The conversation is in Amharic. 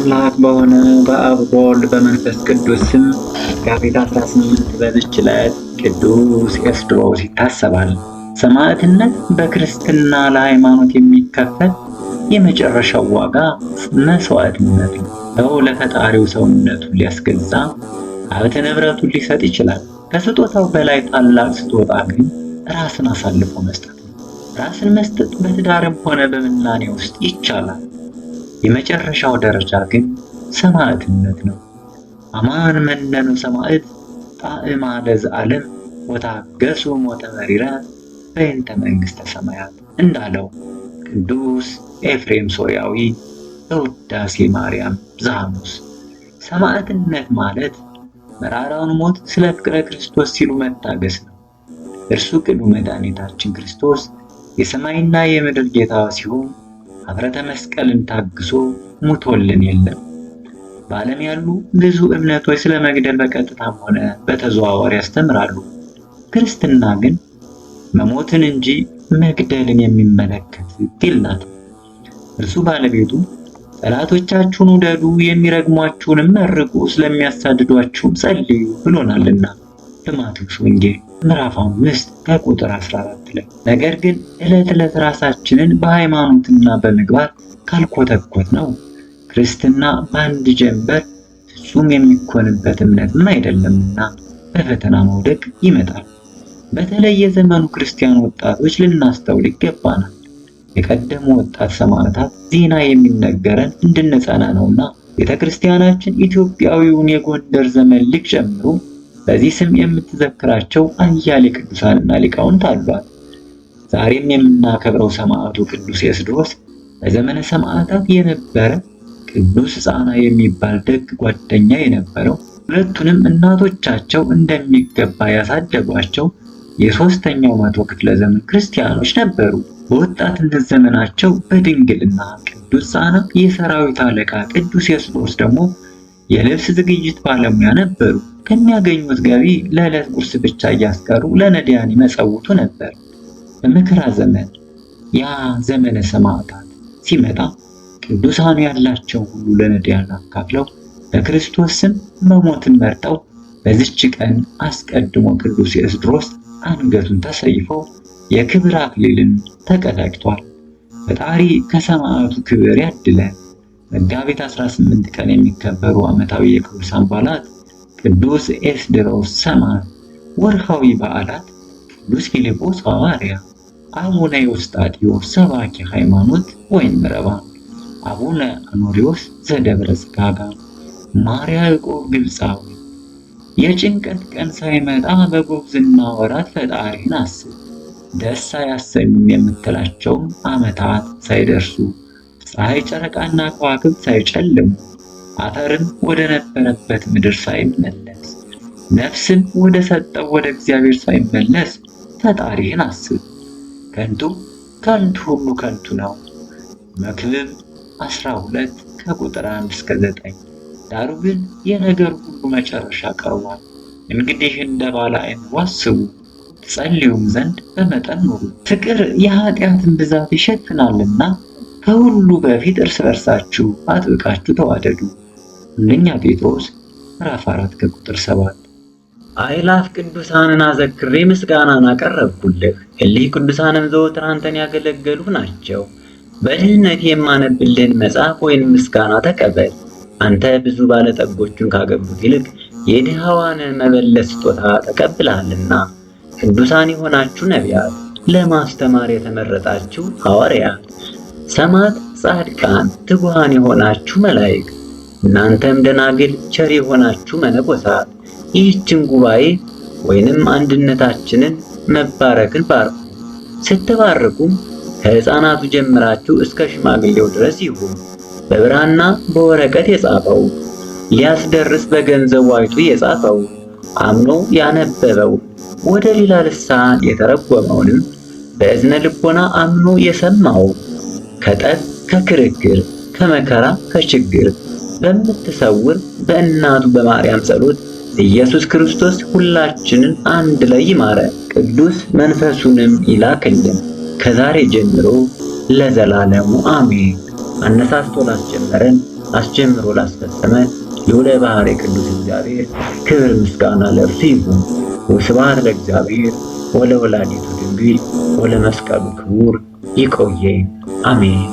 አምላክ በሆነ በአብ በወልድ በመንፈስ ቅዱስ ስም መጋቢት 18 በዚች ዕለት ቅዱስ ኤስድሮስ ይታሰባል። ሰማዕትነት በክርስትና ለሃይማኖት የሚከፈል የመጨረሻው ዋጋ መስዋዕትነት ነው። ሰው ለፈጣሪው ሰውነቱን ሊያስገዛ ሀብት ንብረቱን ሊሰጥ ይችላል። ከስጦታው በላይ ታላቅ ስጦታ ግን ራስን አሳልፎ መስጠት ነው። ራስን መስጠት በትዳርም ሆነ በምናኔ ውስጥ ይቻላል። የመጨረሻው ደረጃ ግን ሰማዕትነት ነው። አማን መነኑ ሰማዕት ጣዕማ ለዘዓለም ወታገሱ ሞተ መሪረ በእንተ መንግሥተ ሰማያት እንዳለው ቅዱስ ኤፍሬም ሶርያዊ በውዳሴ ማርያም ዘሐሙስ። ሰማዕትነት ማለት መራራውን ሞት ስለ ፍቅረ ክርስቶስ ሲሉ መታገስ ነው። እርሱ ቅዱ መድኃኒታችን ክርስቶስ የሰማይና የምድር ጌታ ሲሆን ኀፍረተ መስቀልን ታግሶ ሙቶልን የለም። በዓለም ያሉ ብዙ እምነቶች ስለ መግደል በቀጥታም ሆነ በተዘዋዋሪ ያስተምራሉ። ክርስትና ግን መሞትን እንጂ መግደልን የሚመለከት የላት። እርሱ ባለቤቱ ጠላቶቻችሁን ውደዱ፣ የሚረግሟችሁንም መርቁ፣ ስለሚያሳድዷችሁም ጸልዩ ብሎናልና በማቴዎስ ወንጌል ምዕራፍ 5 ከቁጥር 14 ላይ። ነገር ግን ዕለት ዕለት ራሳችንን በሃይማኖትና በምግባር ካልኮተኮት ነው ክርስትና በአንድ ጀንበር ፍጹም የሚኮንበት እምነትም አይደለምና በፈተና መውደቅ ይመጣል። በተለይ የዘመኑ ክርስቲያን ወጣቶች ልናስተውል ይገባናል። የቀደሙ ወጣት ሰማዕታት ዜና የሚነገረን እንድንጸና ነውና ቤተክርስቲያናችን ኢትዮጵያዊውን የጎንደር ዘመን ሊቅ ጨምሮ በዚህ ስም የምትዘክራቸው አያሌ ቅዱሳንና ሊቃውንት አሏት። ዛሬም የምናከብረው ሰማዕቱ ቅዱስ ኤስድሮስ በዘመነ ሰማዕታት የነበረ ቅዱስ ሕፃና የሚባል ደግ ጓደኛ የነበረው፣ ሁለቱንም እናቶቻቸው እንደሚገባ ያሳደጓቸው የሦስተኛው መቶ ክፍለ ዘመን ክርስቲያኖች ነበሩ። በወጣትነት ዘመናቸው በድንግልና ቅዱስ ሕፃና የሰራዊት አለቃ ቅዱስ ኤስድሮስ ደግሞ የልብስ ዝግጅት ባለሙያ ነበሩ። ከሚያገኙት ገቢ ለዕለት ጉርስ ብቻ እያስቀሩ ለነዳያን ይመጸውቱ ነበር። በመከራ ዘመን ያ ዘመነ ሰማዕታት ሲመጣ ቅዱሳኑ ያላቸው ሁሉ ለነዳያን አካፍለው በክርስቶስ ስም መሞትን መርጠው በዚች ቀን አስቀድሞ ቅዱስ ኤስድሮስ አንገቱን ተሰይፎ የክብር አክሊልን ተቀዳጅቷል። ፈጣሪ ከሰማዕቱ ክብር ያድለን። መጋቢት 18 ቀን የሚከበሩ ዓመታዊ የቅዱሳን በዓላት ቅዱስ ኤስድሮስ ሰማዕት። ወርሃዊ በዓላት ቅዱስ ፊልጶስ ሐዋርያ፣ አቡነ ዮስጣቴዎስ ሰባኪ ሃይማኖት ወይም ረባን፣ አቡነ አኖሪዎስ ዘደብረ ጽጋጋ፣ ማርያ ያዕቆብ ግብፃዊ። የጭንቀት ቀን ሳይመጣ በጉብዝና ወራት ፈጣሪን አስብ። ደስ አያሰኙም የምትላቸውም ዓመታት ሳይደርሱ ፀሐይ ጨረቃና ከዋክብት ሳይጨልሙ አፈርም ወደ ነበረበት ምድር ሳይመለስ ነፍስም ወደ ሰጠው ወደ እግዚአብሔር ሳይመለስ ፈጣሪህን አስብ። ከንቱ ሁሉ ከንቱ ነው። መክብብ 12 ከቁጥር 1 እስከ 9። ዳሩ ግን የነገር ሁሉ መጨረሻ ቀርቧል። እንግዲህ እንደ ባለ ዓይን አስቡ፣ ትጸልዩም ዘንድ በመጠን ኑሩ። ፍቅር የኃጢአትን ብዛት ይሸፍናልና ከሁሉ በፊት እርስ በርሳችሁ አጥብቃችሁ ተዋደዱ። አንደኛ ጴጥሮስ ምዕራፍ 4 ከቁጥር 7። አእላፍ ቅዱሳንን አዘክሬ ምስጋናን አቀረብኩልህ። እሊህ ቅዱሳንም ዘወትር አንተን ያገለገሉ ናቸው። በድህነት የማነብልህን መጽሐፍ ወይም ምስጋና ተቀበል። አንተ ብዙ ባለጠጎቹን ካገቡት ይልቅ የድሃዋን መበለት ስጦታ ተቀብለሃልና። ቅዱሳን የሆናችሁ ነቢያት፣ ለማስተማር የተመረጣችሁ ሐዋርያት፣ ሰማዕት፣ ጻድቃን፣ ትጉሃን የሆናችሁ መላእክት፣ እናንተም ደናግል፣ ቸር የሆናችሁ መነኮሳት ይህችን ጉባኤ ወይንም አንድነታችንን መባረክን ባርኩ። ስትባርኩም ከሕፃናቱ ጀምራችሁ እስከ ሽማግሌው ድረስ ይሁን። በብራና በወረቀት የጻፈው ሊያስደርስ በገንዘብ ዋይቱ የጻፈው አምኖ ያነበበው ወደ ሌላ ልሳን የተረጎመውንም በእዝነ ልቦና አምኖ የሰማው ከጠብ ከክርክር ከመከራ ከችግር በምትሰውር በእናቱ በማርያም ጸሎት ኢየሱስ ክርስቶስ ሁላችንን አንድ ላይ ይማረን፣ ቅዱስ መንፈሱንም ይላክልን ከዛሬ ጀምሮ ለዘላለሙ አሜን። አነሳስቶ ላስጀመረን አስጀምሮ ላስፈጸመን ልዑለ ባሕርይ ቅዱስ እግዚአብሔር ክብር ምስጋና ለእርሱ ይሁን። ወስብሐት ለእግዚአብሔር ወለወላዲቱ ድንግል ወለመስቀሉ ክቡር። ይቆየን። አሜን።